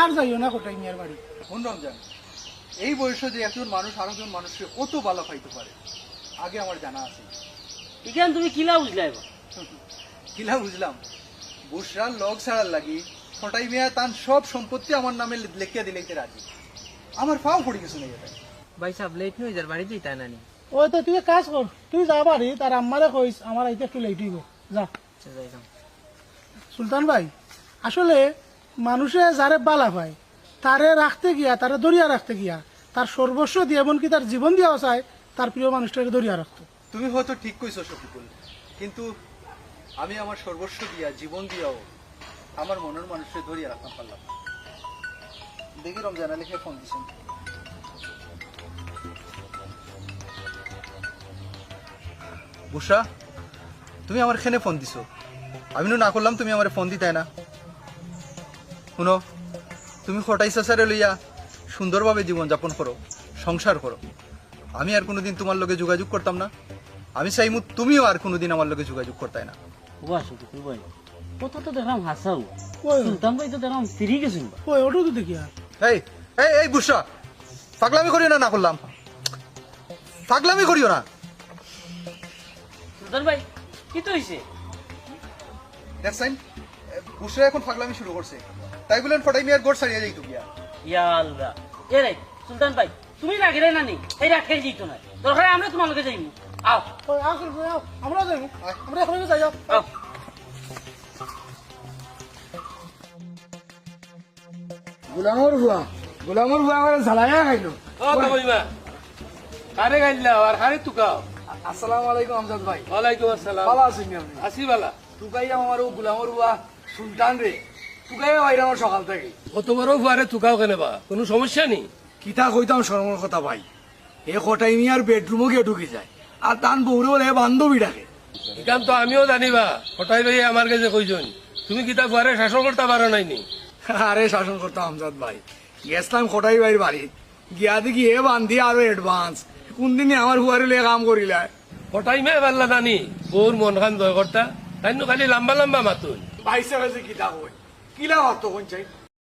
আর যাইও না কোটাই মিয়ার বাড়ি। কোন রমজান, এই বয়সে যে একজন মানুষ আরেকজন মানুষকে কত ভালো পাইতে পারে আগে আমার জানা আছে। এখান তুমি কিলা বুঝলা এবার? কিলা বুঝলাম, বুসরার লগ ছাড়ার লাগি ফটাই মিয়া তার সব সম্পত্তি আমার নামে লেখিয়া দিলেইতে রাজি। আমার পাও পড়ে গেছে না এটা। ভাই সাহেব লেট হয়ে যার বাড়ি যেতে নানি। ওই তো তুই এক কাজ কর, তুই যা বাড়ি তার আম্মারে কইস আমার আইতে একটু লেট হইব, যা। আচ্ছা যাইলাম। সুলতান ভাই, আসলে মানুষে যারে বালা পায় তারে রাখতে গিয়া, তারে দরিয়া রাখতে গিয়া তার সর্বস্ব দিয়ে এমনকি তার জীবন দিয়েও চায় তার প্রিয় মানুষটাকে দরিয়া রাখতো। তুমি হয়তো ঠিক কইছো শফিকুল, কিন্তু আমি আমার সর্বস্ব দিয়া জীবন দিয়াও আমার মনের মানুষকে ধরিয়া রাখতে পারলাম না। দেখি রমজান লিখে ফোন দিছেন। বুসরা, তুমি আমার খেনে ফোন দিছো, আমি না করলাম তুমি আমার ফোন দিতে না। শুনো, তুমি খটাই চাচারে লইয়া সুন্দরভাবে জীবনযাপন করো, সংসার করো। আমি আর কোনোদিন তোমার লগে যোগাযোগ করতাম না। আমি চাইমু তুমিও আর কোনোদিন আমার লগে যোগাযোগ করতাই না। ওবা শফিকুল ভাই, কথা তো দেখলাম হাসাও, ওই সুলতান ভাই তো দেখলাম ফিরি গেছেন। ওই ওটা তো দেখি আর এই এই এই বুসরা, পাগলামি করিও না, না করলাম পাগলামি করিও না। সুলতান ভাই কি তো হয়েছে? দেখছেন, বুসরা এখন পাগলামি শুরু করছে, তাই বলেন ফটাই মিয়ার গোড় ছাড়িয়ে যাইতো গিয়া। ইয়া আল্লাহ, এ রে সুলতান ভাই, তুমি রাগিলে না নি, এই রাগ খেয়ে যেত না, দরকার আমরা তোমার লগে যাইমু। আও ওই আসল আমরা যাই, আমরা এখন যাই। আও। গোলামর বুয়া আমার ঝালাইয়া খাইলো। ও কইমা কারে গাইলা আর কারে তুকাও? আসসালামু আলাইকুম আমজাদ ভাই, ওয়ালাইকুম আসসালাম। ভালো আছেন নি আপনি? আসি বালা। তুকাইয়া আমার ও গোলামর বুয়া সুলতান রে তুকাইয়া বাইরে আমার সকাল থেকে। কত বড় ফুয়ারে তুকাও কেন বা? কোনো সমস্যা নেই? কিতা কইতাম শরমের কথা ভাই, এ কটাই মিয়ার বেডরুমও গিয়ে ঢুকে যায় আর তান বউরে বলে বান্ধবী ডাকে। এখান তো আমিও জানিবা, হঠাই লই আমার কাছে কইছন তুমি কিতা ফুয়ারে শাসন করতে পারো নাইনি? আরে শাসন করতাম আমজাদ ভাই, গেছিলাম কটাই ভাইয়ের বাড়ি, গিয়া দেখি এ বান্ধি আরো অ্যাডভান্স, কোন দিনে আমার ফুয়ারে লিয়ে কাম করিলায়। হঠাই মে পারলা জানি বউর মন খান জয় করতা, তাই খালি লম্বা লম্বা মাতুন। ভাই সাহেব কিতা কই কিলা হতো কোন চাই